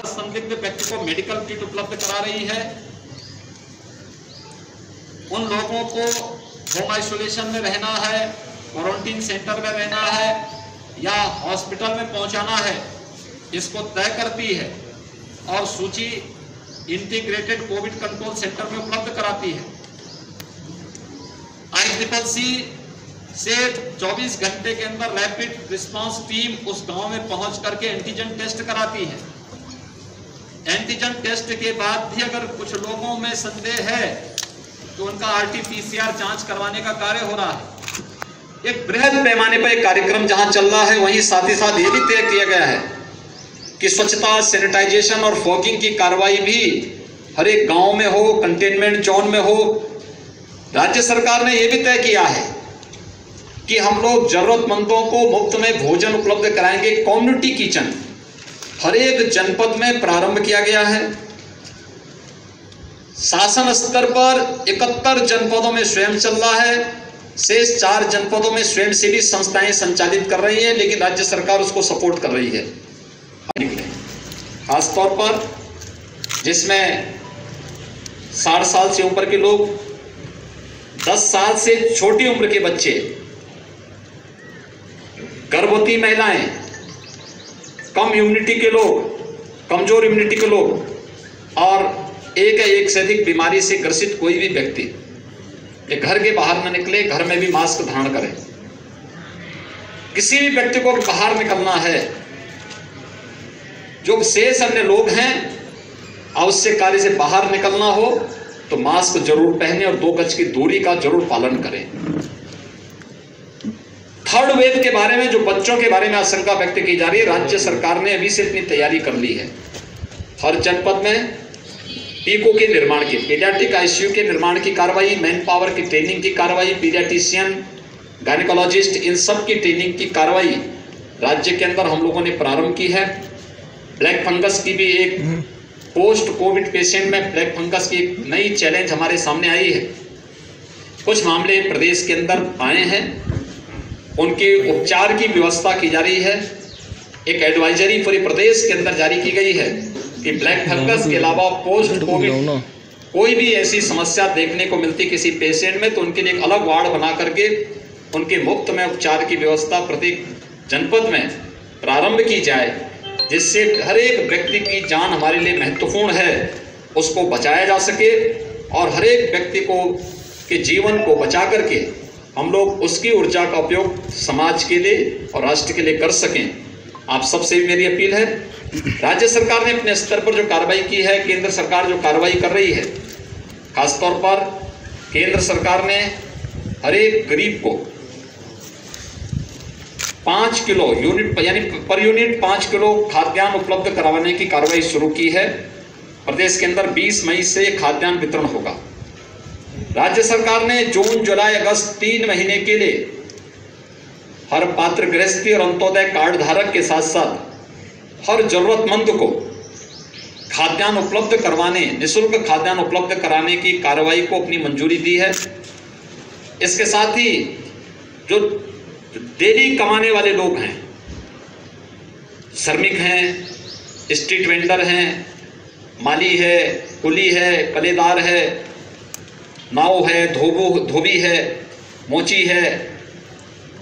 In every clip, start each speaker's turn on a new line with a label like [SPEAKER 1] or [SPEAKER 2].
[SPEAKER 1] संदिग्ध व्यक्ति को मेडिकल किट उपलब्ध करा रही है। उन लोगों को होम आइसोलेशन में रहना है, क्वारंटीन सेंटर में रहना है या हॉस्पिटल में पहुंचाना है, इसको तय करती है और सूची इंटीग्रेटेड कोविड कंट्रोल सेंटर में उपलब्ध कराती है। ICCC से 24 घंटे के अंदर रैपिड रिस्पांस टीम उस गांव में पहुंच करके एंटीजन टेस्ट कराती है। एंटीजन टेस्ट के बाद भी अगर कुछ लोगों में संदेह है तो उनका RT-PCR जांच करवाने का कार्य हो रहा है। एक बृहद पैमाने पर एक कार्यक्रम जहां चल रहा है, वहीं साथ ही साथ ये भी तय किया गया है कि स्वच्छता, सैनिटाइजेशन और फॉगिंग की कार्रवाई भी हर एक गांव में हो, कंटेनमेंट जोन में हो। राज्य सरकार ने यह भी तय किया है कि हम लोग जरूरतमंदों को मुफ्त में भोजन उपलब्ध कराएंगे। कम्युनिटी किचन हर एक जनपद में प्रारंभ किया गया है। शासन स्तर पर 71 जनपदों में स्वयं चल रहा है, शेष 4 जनपदों में स्वयंसेवी संस्थाएं संचालित कर रही है, लेकिन राज्य सरकार उसको सपोर्ट कर रही है। खासतौर पर जिसमें 60 साल से ऊपर के लोग, 10 साल से छोटी उम्र के बच्चे, गर्भवती महिलाएं, कम इम्यूनिटी के लोग, कमजोर इम्यूनिटी के लोग और एक से अधिक बीमारी से ग्रसित कोई भी व्यक्ति ये घर के बाहर न निकले, घर में भी मास्क धारण करें। किसी भी व्यक्ति को बाहर निकलना है, जो शेष अन्य लोग हैं, आवश्यक कार्य से बाहर निकलना हो तो मास्क जरूर पहने और 2 गज की दूरी का जरूर पालन करें। थर्ड वेव के बारे में, जो बच्चों के बारे में आशंका व्यक्त की जा रही है, राज्य सरकार ने अभी से अपनी तैयारी कर ली है। हर जनपद में पीको के निर्माण की, पीडियाट्रिक ICU के निर्माण की कार्रवाई, मैन पावर की ट्रेनिंग की कार्रवाई, पीडियाट्रिशियन, गायनेकोलॉजिस्ट, इन सब की ट्रेनिंग की कार्रवाई राज्य के अंदर हम लोगों ने प्रारंभ की है। ब्लैक फंगस की भी एक पोस्ट कोविड पेशेंट में ब्लैक फंगस की एक नई चैलेंज हमारे सामने आई है। कुछ मामले प्रदेश के अंदर आए हैं, उनके उपचार की व्यवस्था की जा रही है। एक एडवाइजरी पूरे प्रदेश के अंदर जारी की गई है कि ब्लैक फंगस के अलावा पोस्ट कोविड कोई भी ऐसी समस्या देखने को मिलती किसी पेशेंट में, तो उनके लिए एक अलग वार्ड बना करके उनके मुफ्त में उपचार की व्यवस्था प्रत्येक जनपद में प्रारंभ की जाए, जिससे हर एक व्यक्ति की जान हमारे लिए महत्वपूर्ण है, उसको बचाया जा सके और हर एक व्यक्ति को के जीवन को बचा करके हम लोग उसकी ऊर्जा का उपयोग समाज के लिए और राष्ट्र के लिए कर सकें। आप सबसे भी मेरी अपील है, राज्य सरकार ने अपने स्तर पर जो कार्रवाई की है, केंद्र सरकार जो कार्रवाई कर रही है, खासतौर पर केंद्र सरकार ने हर एक गरीब को 5 किलो यूनिट यानी पर यूनिट 5 किलो खाद्यान्न उपलब्ध करवाने की कार्रवाई शुरू की है। प्रदेश के अंदर 20 मई से खाद्यान्न वितरण होगा। राज्य सरकार ने जून, जुलाई, अगस्त 3 महीने के लिए हर पात्र गृहस्थी और अंत्योदय कार्ड धारक के साथ साथ हर जरूरतमंद को खाद्यान्न उपलब्ध करवाने, निःशुल्क खाद्यान्न उपलब्ध कराने की कार्रवाई को अपनी मंजूरी दी है। इसके साथ ही जो डेली कमाने वाले लोग हैं, श्रमिक हैं, स्ट्रीट वेंडर हैं, माली है, कुली है, कलेदार है, नाव है, धोबी है, मोची है,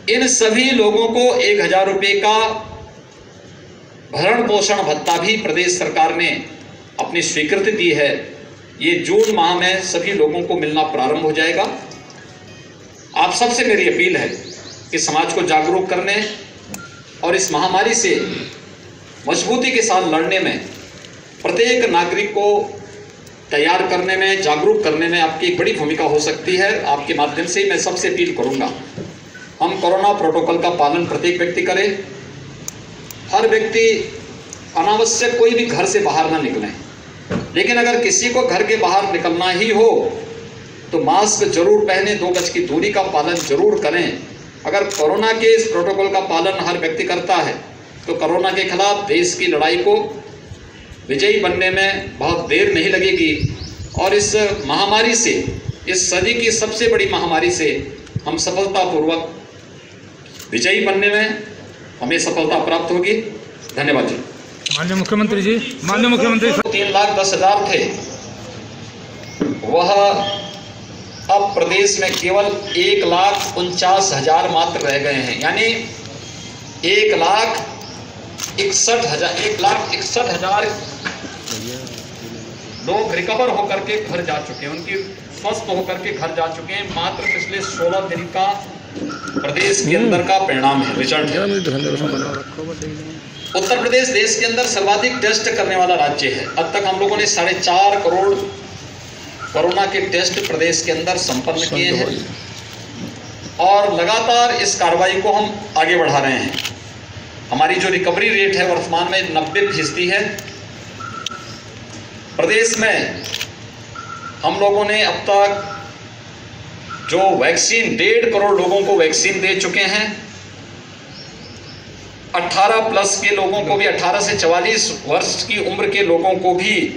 [SPEAKER 1] इन सभी लोगों को 1000 रुपये का भरण पोषण भत्ता भी प्रदेश सरकार ने अपनी स्वीकृति दी है। ये जून माह में सभी लोगों को मिलना प्रारंभ हो जाएगा। आप सबसे मेरी अपील है कि समाज को जागरूक करने और इस महामारी से मजबूती के साथ लड़ने में, प्रत्येक नागरिक को तैयार करने में, जागरूक करने में आपकी एक बड़ी भूमिका हो सकती है। आपके माध्यम से मैं सबसे अपील करूंगा, हम कोरोना प्रोटोकॉल का पालन प्रत्येक व्यक्ति करे। हर व्यक्ति अनावश्यक कोई भी घर से बाहर ना निकलें, लेकिन अगर किसी को घर के बाहर निकलना ही हो तो मास्क जरूर पहने, 2 गज की दूरी का पालन जरूर करें। अगर कोरोना के इस प्रोटोकॉल का पालन हर व्यक्ति करता है तो कोरोना के खिलाफ देश की लड़ाई को विजयी बनने में बहुत देर नहीं लगेगी और इस महामारी से, इस सदी की सबसे बड़ी महामारी से हम सफलतापूर्वक विजयी बनने में हमें सफलता प्राप्त होगी। धन्यवाद जी।
[SPEAKER 2] माननीय मुख्यमंत्री जी, माननीय मुख्यमंत्री
[SPEAKER 1] 3,10,000 थे, वह अब प्रदेश में केवल 1,49,000 मात्र रह गए हैं। यानी 1,61,000 लोग रिकवर होकर के घर जा चुके हैं, उनकी स्वस्थ होकर के घर जा चुके हैं। मात्र पिछले 16 दिन का प्रदेश के अंदर का परिणाम है, रिजल्ट है। उत्तर प्रदेश देश के अंदर सर्वाधिक टेस्ट करने वाला राज्य है। अब तक हम लोगों ने 4.5 करोड़ कोरोना के टेस्ट प्रदेश के अंदर संपन्न किए हैं और लगातार इस कार्रवाई को हम आगे बढ़ा रहे हैं। हमारी जो रिकवरी रेट है वर्तमान में 90% है। प्रदेश में हम लोगों ने अब तक जो वैक्सीन 1.5 करोड़ लोगों को वैक्सीन दे चुके हैं। 18+ के लोगों को भी, 18 से 44 वर्ष की उम्र के लोगों को भी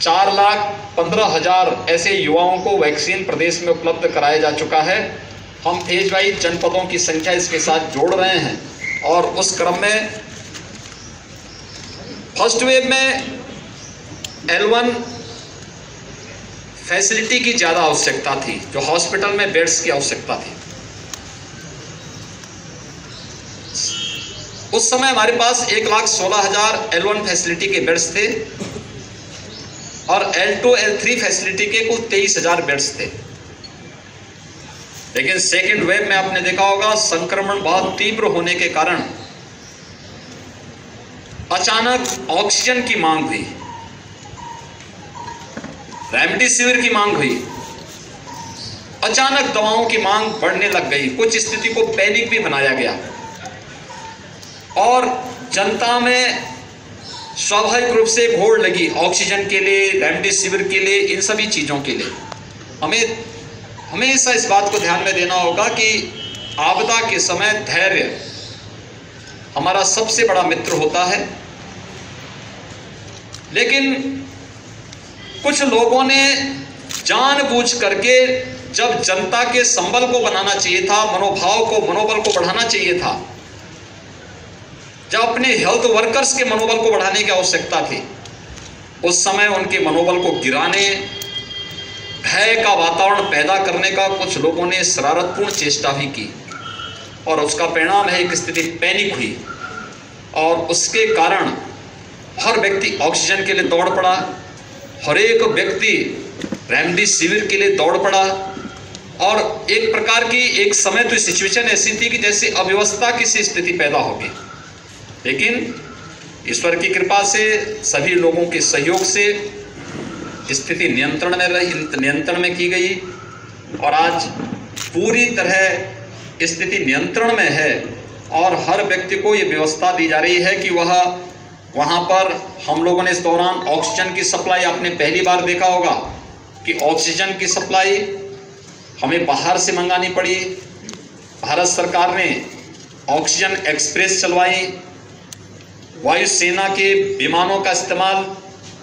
[SPEAKER 1] 4,15,000 ऐसे युवाओं को वैक्सीन प्रदेश में उपलब्ध कराया जा चुका है। हम फेज वाइज जनपदों की संख्या इसके साथ जोड़ रहे हैं और उस क्रम में फर्स्ट वेव में L1 फैसिलिटी की ज़्यादा आवश्यकता थी, जो हॉस्पिटल में बेड्स की आवश्यकता थी। उस समय हमारे पास 1,16,000 L1 फैसिलिटी के बेड्स थे और L2 L3 फैसिलिटी के कुल 23,000 बेड्स थे। लेकिन सेकेंड वेव में आपने देखा होगा संक्रमण बहुत तीव्र होने के कारण अचानक ऑक्सीजन की मांग हुई, रेमडेसिविर की मांग हुई, अचानक दवाओं की मांग बढ़ने लग गई। कुछ स्थिति को पैनिक भी बनाया गया और जनता में स्वाभाविक रूप से घोड़ लगी ऑक्सीजन के लिए, रेमडेसिविर के लिए, इन सभी चीज़ों के लिए। हमें हमेशा इस बात को ध्यान में देना होगा कि आपदा के समय धैर्य हमारा सबसे बड़ा मित्र होता है। लेकिन कुछ लोगों ने जानबूझ करके, जब जनता के संबल को बनाना चाहिए था, मनोबल को बढ़ाना चाहिए था, जब अपने हेल्थ वर्कर्स के मनोबल को बढ़ाने की आवश्यकता थी, उस समय उनके मनोबल को गिराने, भय का वातावरण पैदा करने का कुछ लोगों ने शरारतपूर्ण चेष्टा भी की और उसका परिणाम है एक स्थिति पैनिक हुई और उसके कारण हर व्यक्ति ऑक्सीजन के लिए दौड़ पड़ा, हर एक व्यक्ति रेमडेसिविर के लिए दौड़ पड़ा और एक प्रकार की एक समय तो सिचुएशन ऐसी थी कि जैसे अव्यवस्था की सी स्थिति पैदा होगी। लेकिन ईश्वर की कृपा से, सभी लोगों के सहयोग से स्थिति नियंत्रण में की गई और आज पूरी तरह स्थिति नियंत्रण में है और हर व्यक्ति को ये व्यवस्था दी जा रही है कि वह वहाँ पर, हम लोगों ने इस दौरान ऑक्सीजन की सप्लाई, आपने पहली बार देखा होगा कि ऑक्सीजन की सप्लाई हमें बाहर से मंगानी पड़ी। भारत सरकार ने ऑक्सीजन एक्सप्रेस चलवाई, वायुसेना के विमानों का इस्तेमाल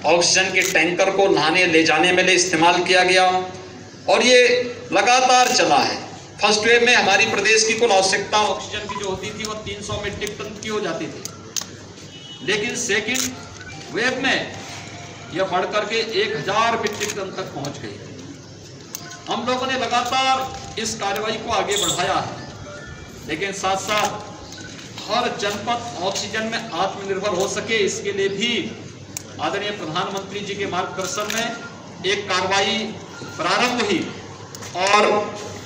[SPEAKER 1] ऑक्सीजन के टैंकर को लाने ले जाने में इस्तेमाल किया गया और ये लगातार चला है। फर्स्ट वेव में हमारी प्रदेश की कुल आवश्यकता ऑक्सीजन की जो होती थी वो 300 मीट्रिक टन की हो जाती थी, लेकिन सेकेंड वेव में यह बढ़ करके 1,000 मीट्रिक टन तक पहुंच गई। हम लोगों ने लगातार इस कार्रवाई को आगे बढ़ाया है, लेकिन साथ साथ हर जनपद ऑक्सीजन में आत्मनिर्भर हो सके, इसके लिए भी आदरणीय प्रधानमंत्री जी के मार्गदर्शन में एक कार्रवाई प्रारंभ हुई और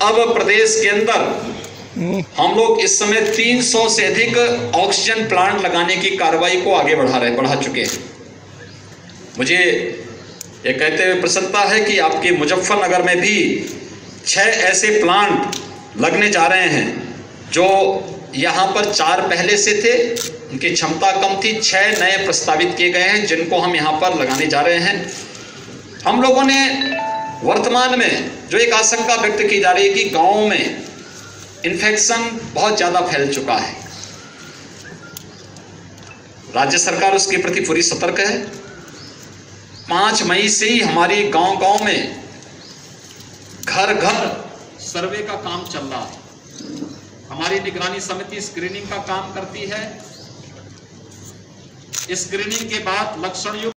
[SPEAKER 1] अब प्रदेश के अंदर हम लोग इस समय 300 से अधिक ऑक्सीजन प्लांट लगाने की कार्रवाई को आगे बढ़ा चुके हैं। मुझे ये कहते हुए प्रसन्नता है कि आपके मुजफ्फरनगर में भी 6 ऐसे प्लांट लगने जा रहे हैं जो यहाँ पर 4 पहले से थे, उनकी क्षमता कम थी, 6 नए प्रस्तावित किए गए हैं जिनको हम यहाँ पर लगाने जा रहे हैं। हम लोगों ने वर्तमान में जो एक आशंका व्यक्त की जा रही है कि गाँवों में इन्फेक्शन बहुत ज़्यादा फैल चुका है, राज्य सरकार उसके प्रति पूरी सतर्क है। 5 मई से ही हमारी गांव-गांव में घर-घर सर्वे का काम चल रहा है। हमारी निगरानी समिति स्क्रीनिंग का काम करती है स्क्रीनिंग के बाद लक्षण युक्त